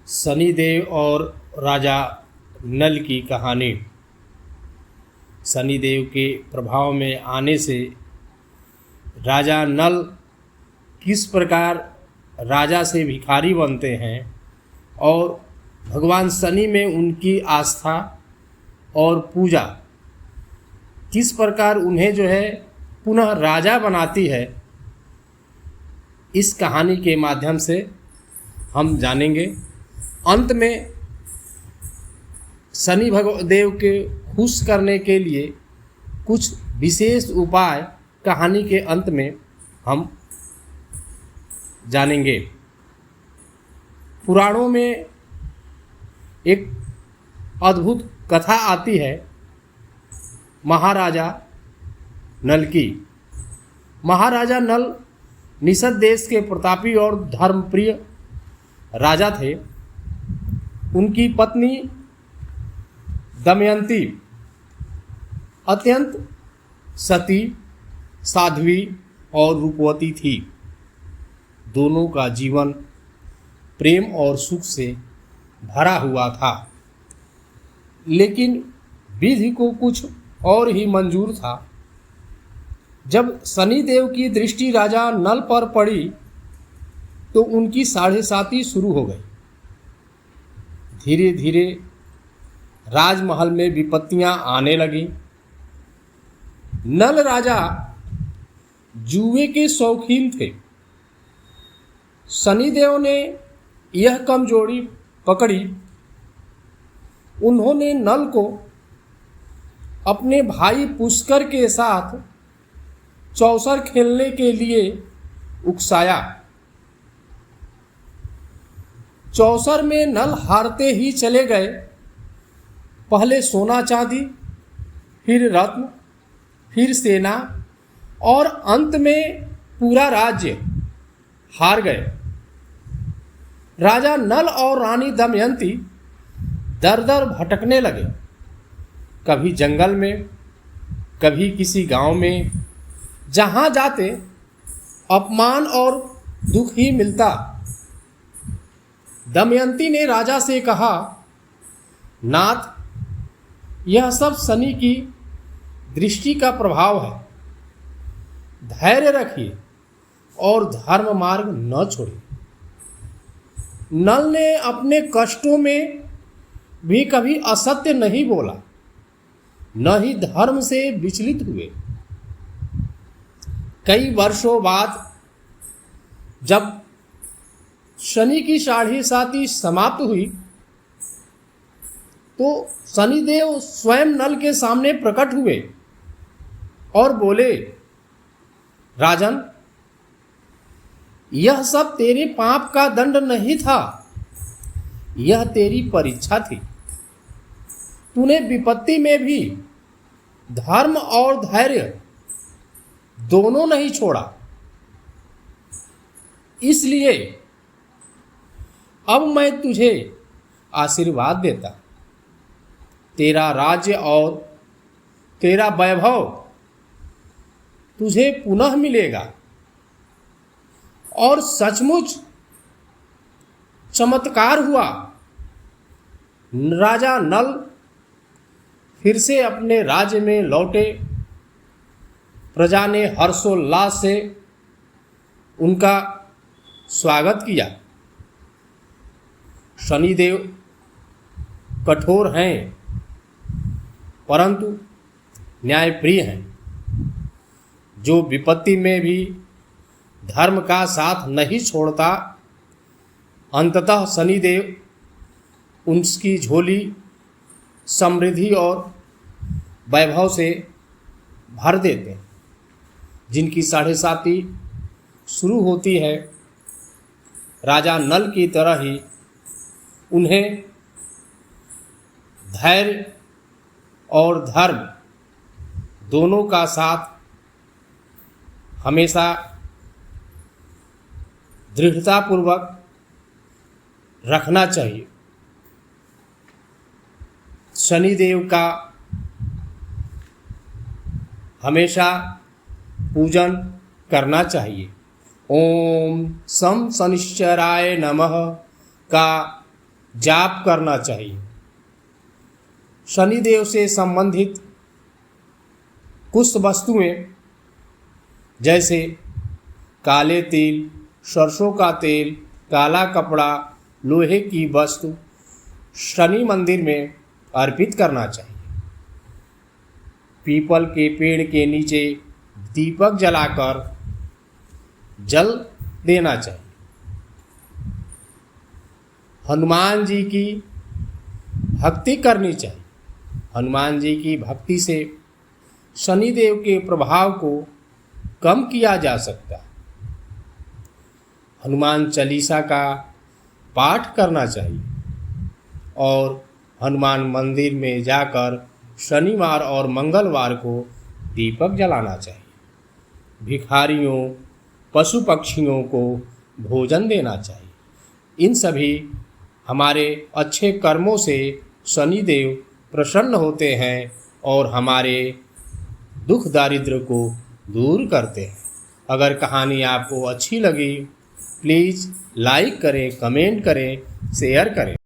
शनिदेव और राजा नल की कहानी। शनिदेव के प्रभाव में आने से राजा नल किस प्रकार राजा से भिखारी बनते हैं और भगवान शनि में उनकी आस्था और पूजा किस प्रकार उन्हें पुनः राजा बनाती है, इस कहानी के माध्यम से हम जानेंगे। अंत में शनि देव के खुश करने के लिए कुछ विशेष उपाय कहानी के अंत में हम जानेंगे। पुराणों में एक अद्भुत कथा आती है महाराजा नल की। महाराजा नल निषद देश के प्रतापी और धर्मप्रिय राजा थे। उनकी पत्नी दमयंती अत्यंत सती, साध्वी और रूपवती थी। दोनों का जीवन प्रेम और सुख से भरा हुआ था, लेकिन विधि को कुछ और ही मंजूर था। जब शनिदेव की दृष्टि राजा नल पर पड़ी तो उनकी साढ़ेसाती शुरू हो गई। धीरे धीरे राजमहल में विपत्तियां आने लगी। नल राजा जुए के शौकीन थे। शनिदेव ने यह कमजोरी पकड़ी। उन्होंने नल को अपने भाई पुष्कर के साथ चौसर खेलने के लिए उकसाया। चौसर में नल हारते ही चले गए। पहले सोना चांदी, फिर रत्न, फिर सेना और अंत में पूरा राज्य हार गए। राजा नल और रानी दमयंती दर दर भटकने लगे। कभी जंगल में, कभी किसी गांव में। जहां जाते अपमान और दुख ही मिलता। दमयंती ने राजा से कहा, नाथ, यह सब शनि की दृष्टि का प्रभाव है। धैर्य रखिए और धर्म मार्ग न छोड़िए। नल ने अपने कष्टों में भी कभी असत्य नहीं बोला, न ही धर्म से विचलित हुए। कई वर्षों बाद जब शनि की साढ़ेसाती समाप्त हुई तो शनिदेव स्वयं नल के सामने प्रकट हुए और बोले, राजन, यह सब तेरे पाप का दंड नहीं था, यह तेरी परीक्षा थी। तूने विपत्ति में भी धर्म और धैर्य दोनों नहीं छोड़ा। इसलिए अब मैं तुझे आशीर्वाद देता। तेरा राज्य और तेरा वैभव तुझे पुनः मिलेगा और सचमुच चमत्कार हुआ। राजा नल फिर से अपने राज्य में लौटे। प्रजा ने हर्षोल्लास से उनका स्वागत किया। शनिदेव कठोर हैं परंतु न्यायप्रिय हैं। जो विपत्ति में भी धर्म का साथ नहीं छोड़ता, अंततः शनिदेव उसकी झोली समृद्धि और वैभव से भर देते हैं। जिनकी साढ़ेसाती शुरू होती है, राजा नल की तरह ही उन्हें धैर्य और धर्म दोनों का साथ हमेशा दृढ़तापूर्वक रखना चाहिए। शनिदेव का हमेशा पूजन करना चाहिए। ओम शम शनिश्चराय नमः का जाप करना चाहिए। शनिदेव से संबंधित कुछ वस्तुएं जैसे काले तिल, सरसों का तेल, काला कपड़ा, लोहे की वस्तु शनि मंदिर में अर्पित करना चाहिए। पीपल के पेड़ के नीचे दीपक जलाकर जल देना चाहिए। हनुमान जी की भक्ति करनी चाहिए। हनुमान जी की भक्ति से शनिदेव के प्रभाव को कम किया जा सकता है। हनुमान चालीसा का पाठ करना चाहिए और हनुमान मंदिर में जाकर शनिवार और मंगलवार को दीपक जलाना चाहिए। भिखारियों, पशु पक्षियों को भोजन देना चाहिए। इन सभी हमारे अच्छे कर्मों से शनिदेव प्रसन्न होते हैं और हमारे दुख दारिद्र को दूर करते हैं। अगर कहानी आपको अच्छी लगी प्लीज़ लाइक करें, कमेंट करें, शेयर करें।